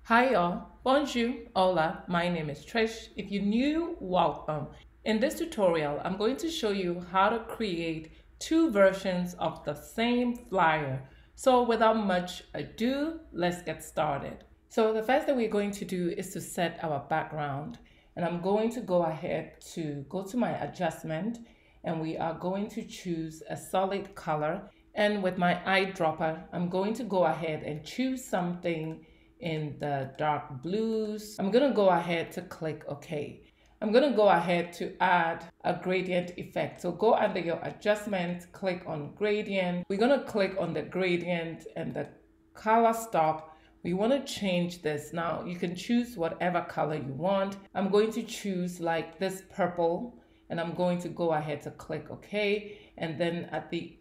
Hi y'all, bonjour, hola, my name is Trish. If you're new, welcome. In this tutorial, I'm going to show you how to create two versions of the same flyer. So without much ado, let's get started. So the first thing we're going to do is to set our background. And I'm going to go ahead to go to my adjustment and we are going to choose a solid color. And with my eyedropper, I'm going to go ahead and choose something in the dark blues. I'm gonna go ahead to click OK. I'm gonna go ahead to add a gradient effect. So go under your adjustments, click on gradient. We're gonna click on the gradient and the color stop. We wanna change this. Now you can choose whatever color you want. I'm going to choose like this purple and I'm going to go ahead to click OK. And then at the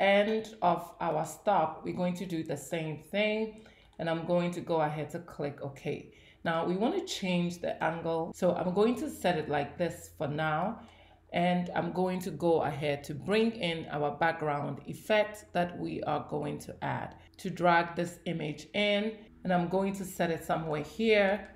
end of our stop, we're going to do the same thing. And I'm going to go ahead to click OK. Now we want to change the angle. So I'm going to set it like this for now. And I'm going to go ahead to bring in our background effect that we are going to add. To drag this image in, and I'm going to set it somewhere here.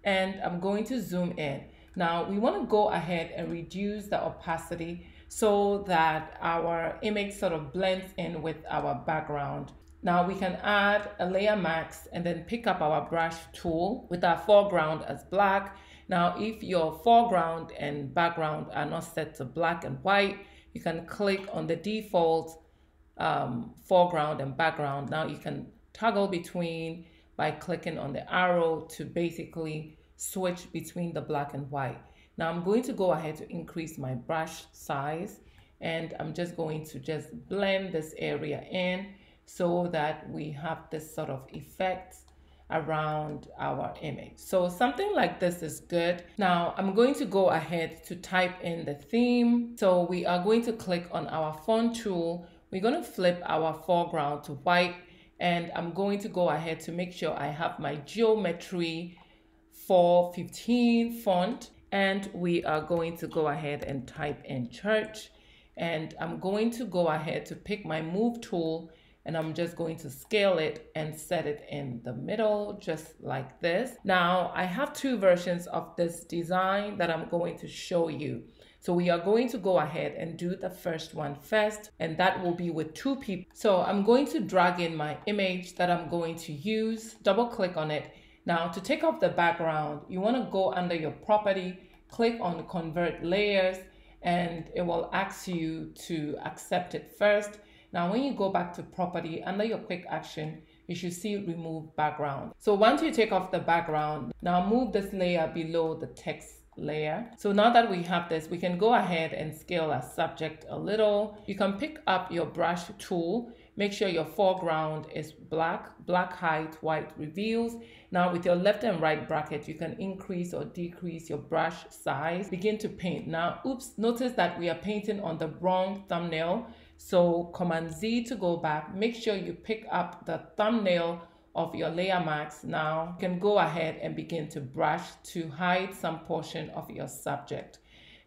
And I'm going to zoom in. Now we want to go ahead and reduce the opacity so that our image sort of blends in with our background. Now we can add a layer mask and then pick up our brush tool with our foreground as black. Now if your foreground and background are not set to black and white, you can click on the default foreground and background. Now you can toggle between by clicking on the arrow to basically switch between the black and white. Now I'm going to go ahead to increase my brush size and I'm just going to just blend this area in so that we have this sort of effect around our image. So something like this is good. Now I'm going to go ahead to type in the theme. So we are going to click on our font tool. We're going to flip our foreground to white and I'm going to go ahead to make sure I have my geometry 415 font and we are going to go ahead and type in church and I'm going to go ahead to pick my move tool and I'm just going to scale it and set it in the middle just like this. Now I have two versions of this design that I'm going to show you. So we are going to go ahead and do the first one first, and that will be with two people. So I'm going to drag in my image that I'm going to use, double click on it. Now to take off the background, you want to go under your property, click on convert layers, and it will ask you to accept it first. Now, when you go back to property, under your quick action, you should see remove background. So once you take off the background, now move this layer below the text layer. So now that we have this, we can go ahead and scale our subject a little. You can pick up your brush tool, make sure your foreground is black, black height, white reveals. Now with your left and right bracket, you can increase or decrease your brush size, begin to paint. Now, oops, notice that we are painting on the wrong thumbnail. So Command Z to go back, make sure you pick up the thumbnail of your layer mask. Now you can go ahead and begin to brush to hide some portion of your subject.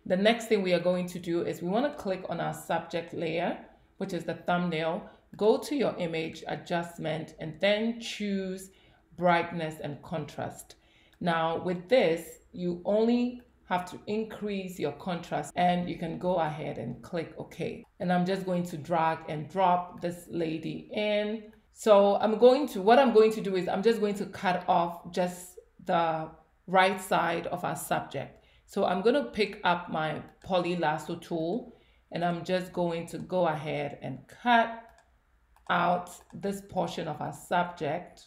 The next thing we are going to do is we want to click on our subject layer, which is the thumbnail, go to your image adjustment and then choose brightness and contrast. Now with this, you only have to increase your contrast and you can go ahead and click OK. And I'm just going to drag and drop this lady in. So what I'm going to do is I'm just going to cut off just the right side of our subject. So I'm going to pick up my poly lasso tool and I'm just going to go ahead and cut out this portion of our subject.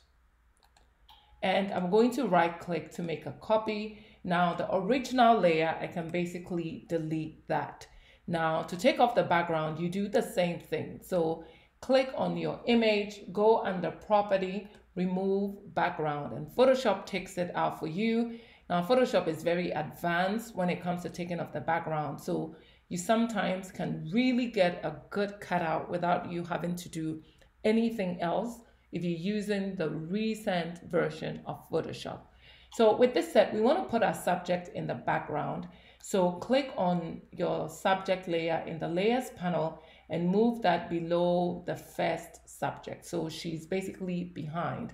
And I'm going to right click to make a copy. Now the original layer, I can basically delete that. Now to take off the background, you do the same thing. So click on your image, go under property, remove background, and Photoshop takes it out for you. Now Photoshop is very advanced when it comes to taking off the background. So you sometimes can really get a good cutout without you having to do anything else if you're using the recent version of Photoshop. So with this set, we want to put our subject in the background. So click on your subject layer in the layers panel and move that below the first subject. So she's basically behind.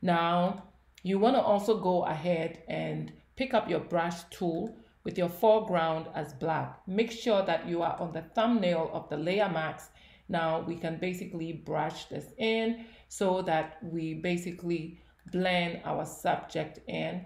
Now You want to also go ahead and pick up your brush tool with your foreground as black. Make sure that you are on the thumbnail of the layer mask. Now we can basically brush this in so that we basically blend our subject in.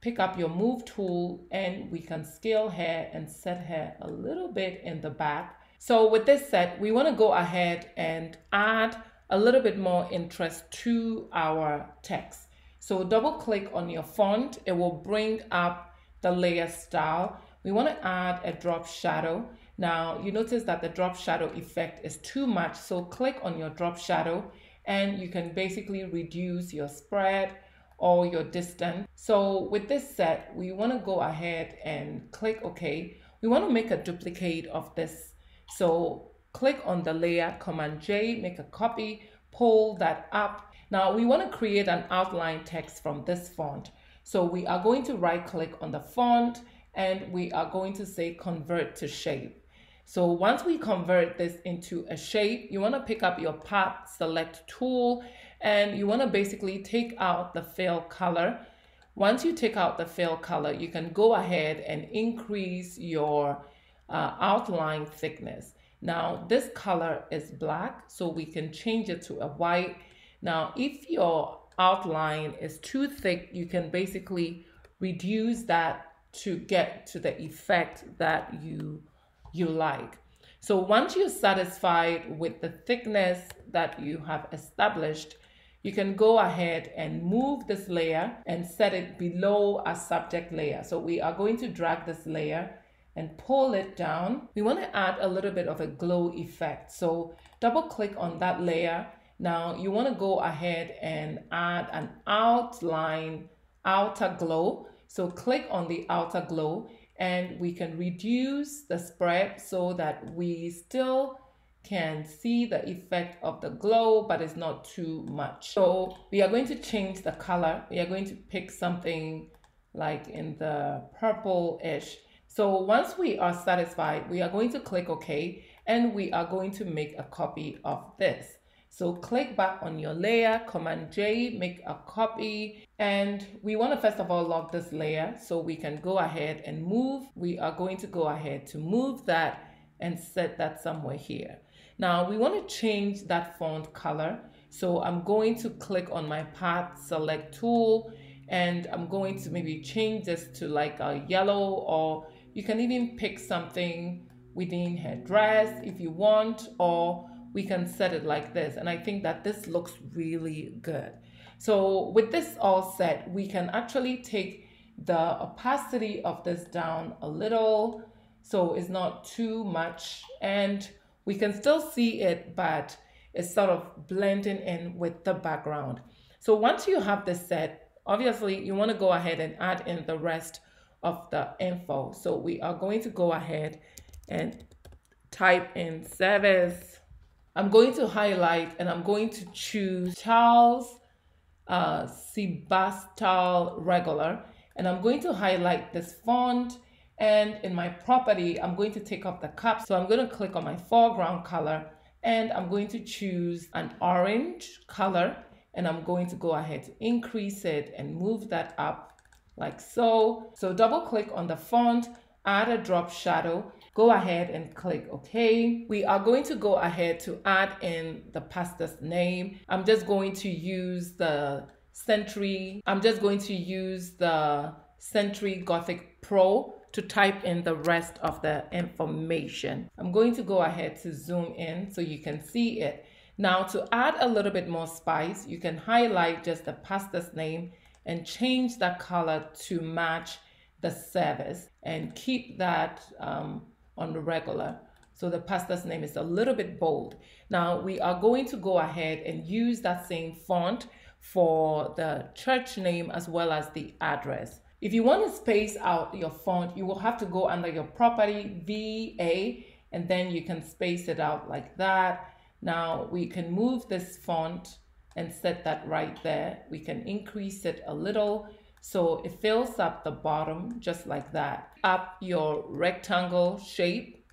Pick up your move tool and we can scale hair and set hair a little bit in the back. So with this set, we want to go ahead and add a little bit more interest to our text. So double click on your font. It will bring up the layer style. We want to add a drop shadow. Now you notice that the drop shadow effect is too much. So click on your drop shadow and you can basically reduce your spread or your distance. So with this set, we want to go ahead and click OK. We want to make a duplicate of this. So click on the layer, Command J, make a copy, pull that up. Now we want to create an outline text from this font. So we are going to right click on the font and we are going to say convert to shape. So once we convert this into a shape, you want to pick up your path select tool and you want to basically take out the fill color. Once you take out the fill color, you can go ahead and increase your outline thickness. Now this color is black, so we can change it to a white. Now if your outline is too thick, you can basically reduce that to get to the effect that you like. So once you're satisfied with the thickness that you have established, you can go ahead and move this layer and set it below a subject layer. So we are going to drag this layer and pull it down. We want to add a little bit of a glow effect. So double click on that layer. Now you want to go ahead and add an outline outer glow. So click on the outer glow and we can reduce the spread so that we still can see the effect of the glow, but it's not too much. So we are going to change the color. We are going to pick something like in the purple-ish. So once we are satisfied, we are going to click OK and we are going to make a copy of this. So click back on your layer, Command J, make a copy. And we want to first of all lock this layer so we can go ahead and move. We are going to go ahead to move that and set that somewhere here. Now we want to change that font color. So I'm going to click on my path select tool and I'm going to maybe change this to like a yellow, or you can even pick something within her dress if you want, or we can set it like this. And I think that this looks really good. So with this all set, we can actually take the opacity of this down a little so it's not too much, and we can still see it, but it's sort of blending in with the background. So once you have this set, obviously you want to go ahead and add in the rest of the info. So we are going to go ahead and type in service. I'm going to highlight and I'm going to choose Charles Sebastal regular, and I'm going to highlight this font, and in my property I'm going to take off the cap. So I'm going to click on my foreground color and I'm going to choose an orange color, and I'm going to go ahead to increase it and move that up like so. So double click on the font, add a drop shadow, go ahead and click OK. We are going to go ahead to add in the pastor's name. I'm just going to use the Century Gothic Pro to type in the rest of the information. I'm going to go ahead to zoom in so you can see it. Now to add a little bit more spice, you can highlight just the pastor's name and change that color to match the service and keep that on the regular. So the pastor's name is a little bit bold. Now we are going to go ahead and use that same font for the church name as well as the address. If you want to space out your font, you will have to go under your property, VA, and then you can space it out like that. Now we can move this font and set that right there. We can increase it a little so it fills up the bottom just like that. Up your rectangle shape,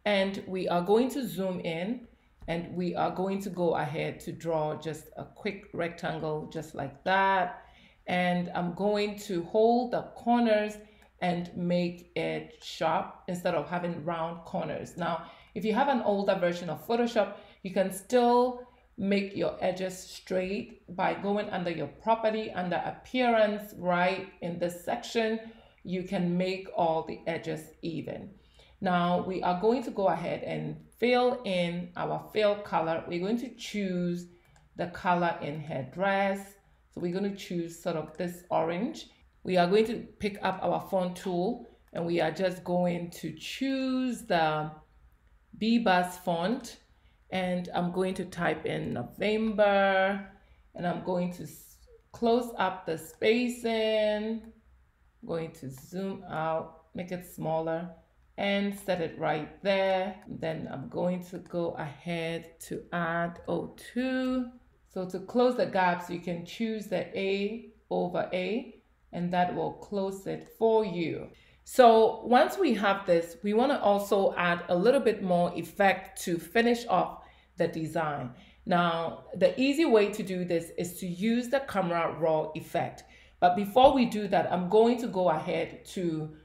and we are going to zoom in and we are going to go ahead to draw just a quick rectangle just like that. and I'm going to hold the corners and make it sharp instead of having round corners. Now, if you have an older version of Photoshop, you can still make your edges straight by going under your property, under appearance, right in this section. You can make all the edges even. Now we are going to go ahead and fill in our fill color. We're going to choose the color in her dress. So we're going to choose sort of this orange. We are going to pick up our font tool and we are just going to choose the B-Bus font, and I'm going to type in November, and I'm going to close up the spacing. I'm going to zoom out, make it smaller, and set it right there. Then I'm going to go ahead to add O2. So to close the gaps, you can choose the A over A, and that will close it for you. So once we have this, we want to also add a little bit more effect to finish off the design. Now, the easy way to do this is to use the camera raw effect. But before we do that, I'm going to go ahead to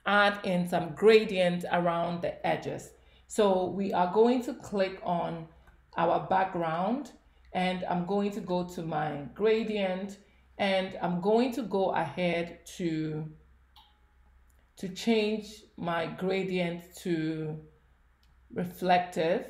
add in some gradient around the edges. So we are going to click on our background, and I'm going to go to my gradient, and I'm going to go ahead to change my gradient to reflective,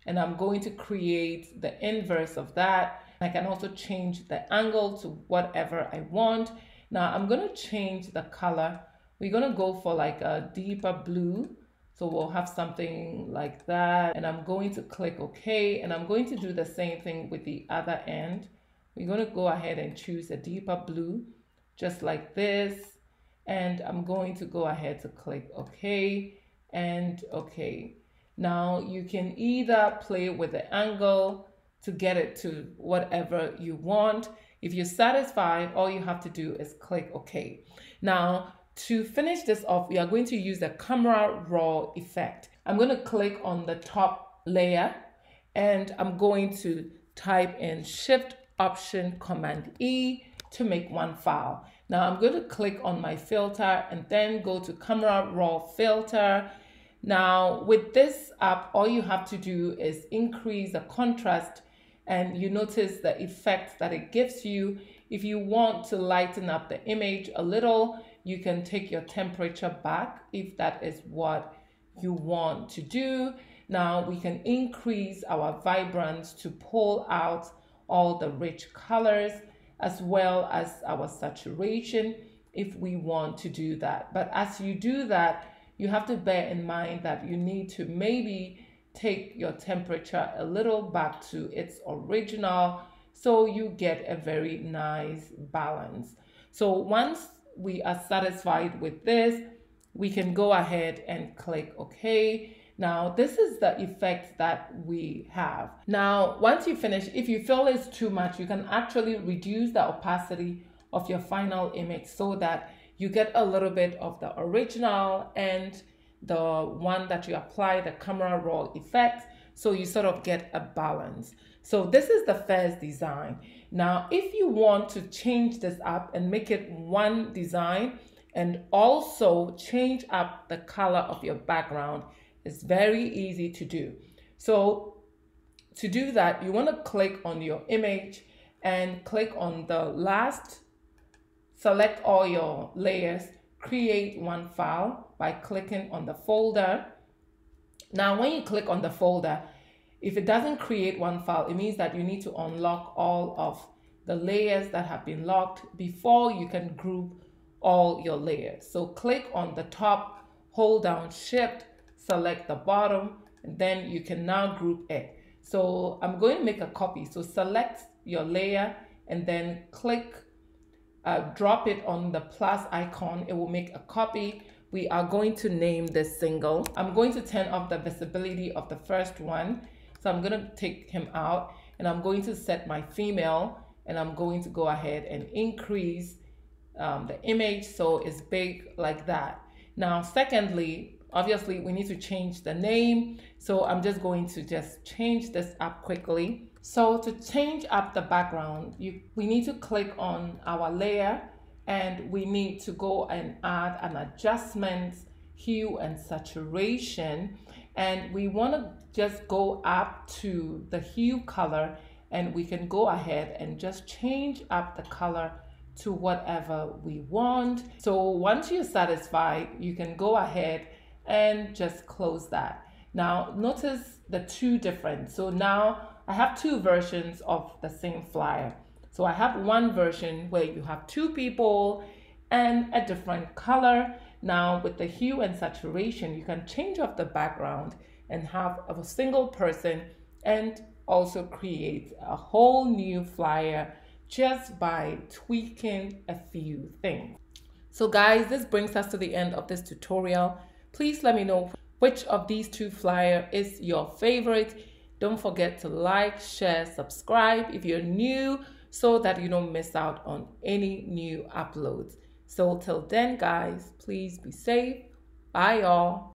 and I'm going to create the inverse of that. I can also change the angle to whatever I want. Now I'm going to change the color. We're going to go for like a deeper blue, so we'll have something like that, and I'm going to click OK, and I'm going to do the same thing with the other end. We're going to go ahead and choose a deeper blue, just like this, and I'm going to go ahead to click OK and OK. Now you can either play with the angle to get it to whatever you want. If you're satisfied, all you have to do is click OK. Now to finish this off, we are going to use the camera raw effect. I'm going to click on the top layer, and I'm going to type in Shift Option Command E to make one file. Now I'm going to click on my filter and then go to Camera Raw Filter. Now with this app, all you have to do is increase the contrast, and you notice the effect that it gives you. If you want to lighten up the image a little, you can take your temperature back if that is what you want to do. Now we can increase our vibrance to pull out all the rich colors, as well as our saturation if we want to do that. But as you do that, you have to bear in mind that you need to maybe take your temperature a little back to its original, so you get a very nice balance. So once we are satisfied with this, we can go ahead and click OK. Now this is the effect that we have. Now once you finish, if you feel it's too much, you can actually reduce the opacity of your final image so that you get a little bit of the original and the one that you apply the camera raw effect, so you sort of get a balance. So this is the first design. Now if you want to change this up and make it one design and also change up the color of your background, it's very easy to do. So to do that, you want to click on your image and click on the last, select all your layers, create one file by clicking on the folder. Now when you click on the folder, if it doesn't create one file, it means that you need to unlock all of the layers that have been locked before you can group all your layers. So click on the top, hold down Shift, select the bottom, and then you can now group it. So I'm going to make a copy. So select your layer and then click, drop it on the plus icon. It will make a copy. We are going to name this single. I'm going to turn off the visibility of the first one. So I'm going to take him out, and I'm going to set my female, and I'm going to go ahead and increase the image so it's big like that. Now secondly, obviously we need to change the name, so I'm just going to change this up quickly. So to change up the background, we need to click on our layer and we need to go and add an adjustment, hue and saturation. And we want to just go up to the hue color, and we can go ahead and just change up the color to whatever we want. So once you're satisfied, you can go ahead and just close that. Now notice the two difference. So now I have two versions of the same flyer. So I have one version where you have two people and a different color. Now with the hue and saturation, you can change up the background and have a single person and also create a whole new flyer just by tweaking a few things. So guys, this brings us to the end of this tutorial. Please let me know which of these two flyers is your favorite. Don't forget to like, share, subscribe if you're new so that you don't miss out on any new uploads. So till then guys, please be safe. Bye y'all.